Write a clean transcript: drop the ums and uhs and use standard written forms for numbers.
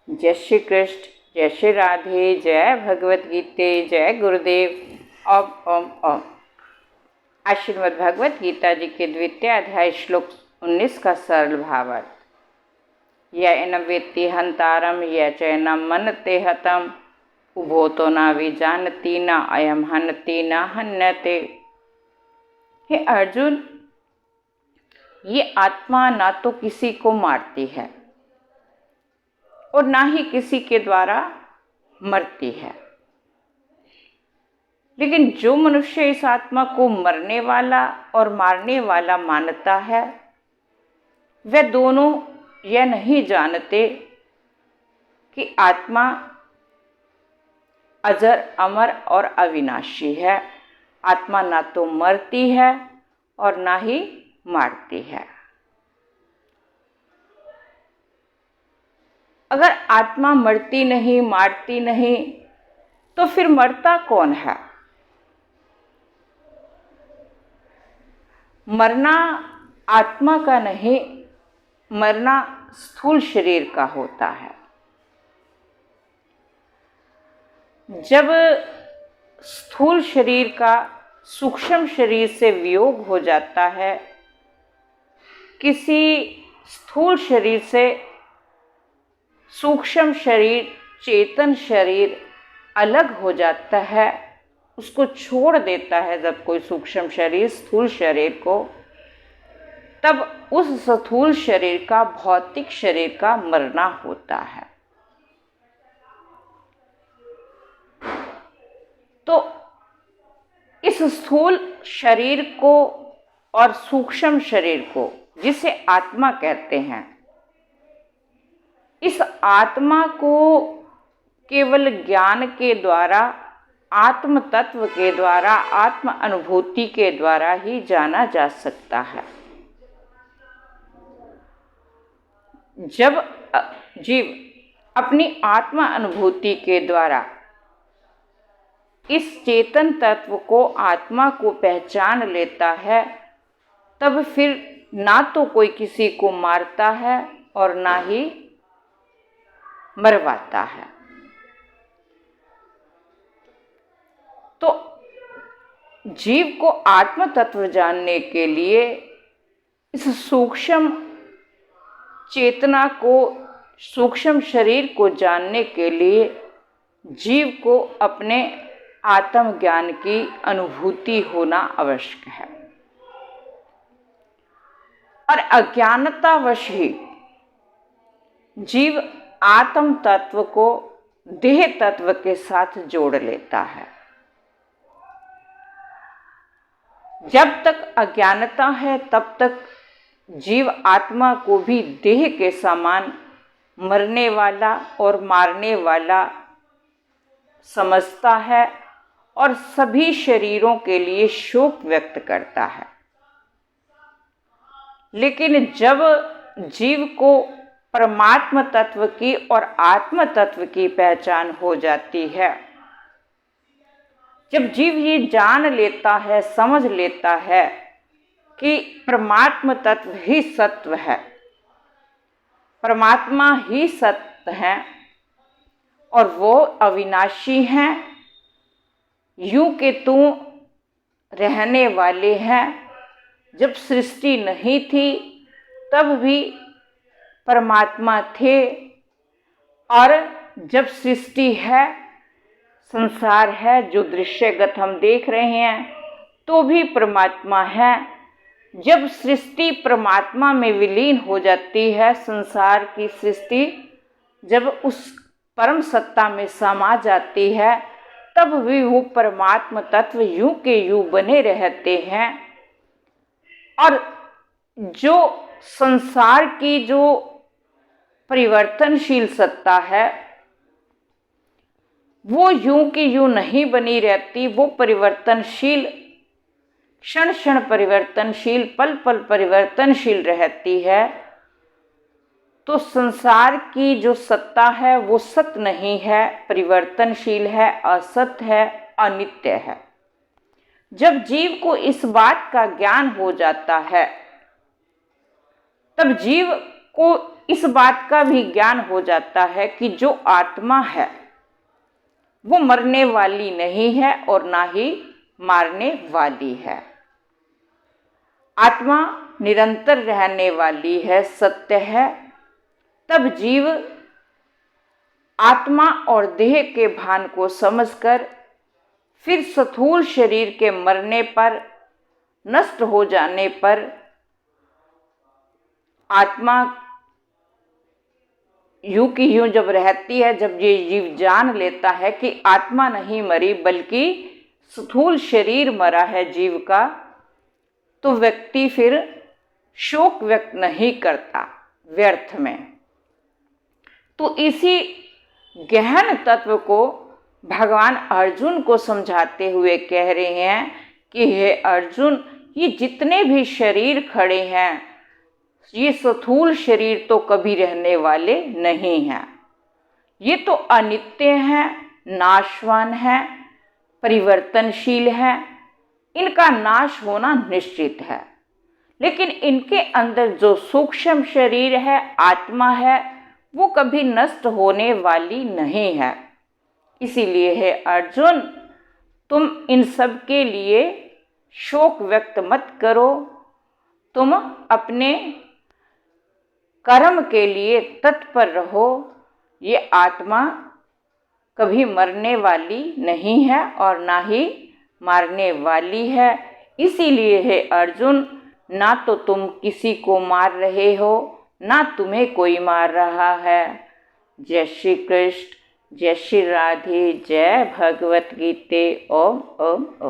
जय श्री कृष्ण, जय श्री राधे, जय भगवत गीते, जय गुरुदेव। ओम ओम ओम। आज श्रीमद् भगवत गीता जी के द्वितीय अध्याय श्लोक 19 का सरल भावार्थ। य एनं वेत्ति हन्तारं य चैनं मनते हतम् उभो तो न विजानति न अयं हन्ति न हन्यते। हे अर्जुन, ये आत्मा ना तो किसी को मारती है और ना ही किसी के द्वारा मरती है, लेकिन जो मनुष्य इस आत्मा को मरने वाला और मारने वाला मानता है, वे दोनों यह नहीं जानते कि आत्मा अजर, अमर और अविनाशी है। आत्मा ना तो मरती है और ना ही मारती है। अगर आत्मा मरती नहीं, मारती नहीं, तो फिर मरता कौन है? मरना आत्मा का नहीं, मरना स्थूल शरीर का होता है। जब स्थूल शरीर का सूक्ष्म शरीर से वियोग हो जाता है, किसी स्थूल शरीर से सूक्ष्म शरीर, चेतन शरीर अलग हो जाता है, उसको छोड़ देता है जब कोई सूक्ष्म शरीर स्थूल शरीर को, तब उस स्थूल शरीर का, भौतिक शरीर का मरना होता है। तो इस स्थूल शरीर को और सूक्ष्म शरीर को, जिसे आत्मा कहते हैं, इस आत्मा को केवल ज्ञान के द्वारा, आत्म तत्व के द्वारा, आत्म अनुभूति के द्वारा ही जाना जा सकता है। जब जीव अपनी आत्मा अनुभूति के द्वारा इस चेतन तत्व को, आत्मा को पहचान लेता है, तब फिर ना तो कोई किसी को मारता है और ना ही मरवाता है। तो जीव को आत्म तत्व जानने के लिए इस सूक्ष्म चेतना को, सूक्ष्म शरीर को जानने के लिए जीव को अपने आत्म ज्ञान की अनुभूति होना आवश्यक है। और अज्ञानतावश ही जीव आत्म तत्व को देह तत्व के साथ जोड़ लेता है। जब तक अज्ञानता है, तब तक जीव आत्मा को भी देह के समान मरने वाला और मारने वाला समझता है और सभी शरीरों के लिए शोक व्यक्त करता है। लेकिन जब जीव को परमात्म तत्व की और आत्म तत्व की पहचान हो जाती है, जब जीव ये जान लेता है, समझ लेता है कि परमात्म तत्व ही सत्व है, परमात्मा ही सत्य है और वो अविनाशी हैं, यूं के त्यों रहने वाले हैं। जब सृष्टि नहीं थी तब भी परमात्मा थे, और जब सृष्टि है, संसार है जो दृश्यगत हम देख रहे हैं, तो भी परमात्मा है। जब सृष्टि परमात्मा में विलीन हो जाती है, संसार की सृष्टि जब उस परम सत्ता में समा जाती है, तब भी वो परमात्मा तत्व यूं के यूं बने रहते हैं। और जो संसार की जो परिवर्तनशील सत्ता है, वो यूं की यूं नहीं बनी रहती, वो परिवर्तनशील, क्षण क्षण परिवर्तनशील, पल पल परिवर्तनशील रहती है। तो संसार की जो सत्ता है वो सत्य नहीं है, परिवर्तनशील है, असत्य है, अनित्य है। जब जीव को इस बात का ज्ञान हो जाता है, तब जीव को इस बात का भी ज्ञान हो जाता है कि जो आत्मा है वो मरने वाली नहीं है और ना ही मारने वाली है। आत्मा निरंतर रहने वाली है, सत्य है। तब जीव आत्मा और देह के भान को समझकर फिर स्थूल शरीर के मरने पर, नष्ट हो जाने पर आत्मा यूं की यूं जब रहती है, जब ये जीव जान लेता है कि आत्मा नहीं मरी बल्कि स्थूल शरीर मरा है जीव का, तो व्यक्ति फिर शोक व्यक्त नहीं करता व्यर्थ में। तो इसी गहन तत्व को भगवान अर्जुन को समझाते हुए कह रहे हैं कि हे अर्जुन, ये जितने भी शरीर खड़े हैं, ये स्थूल शरीर तो कभी रहने वाले नहीं हैं। ये तो अनित्य हैं, नाशवान हैं, परिवर्तनशील हैं। इनका नाश होना निश्चित है। लेकिन इनके अंदर जो सूक्ष्म शरीर है, आत्मा है, वो कभी नष्ट होने वाली नहीं है। इसीलिए है अर्जुन, तुम इन सब के लिए शोक व्यक्त मत करो। तुम अपने कर्म के लिए तत्पर रहो। ये आत्मा कभी मरने वाली नहीं है और ना ही मारने वाली है। इसीलिए है अर्जुन, ना तो तुम किसी को मार रहे हो, ना तुम्हें कोई मार रहा है। जय श्री कृष्ण, जय श्री राधे, जय भगवत गीते। ओम ओम ओम।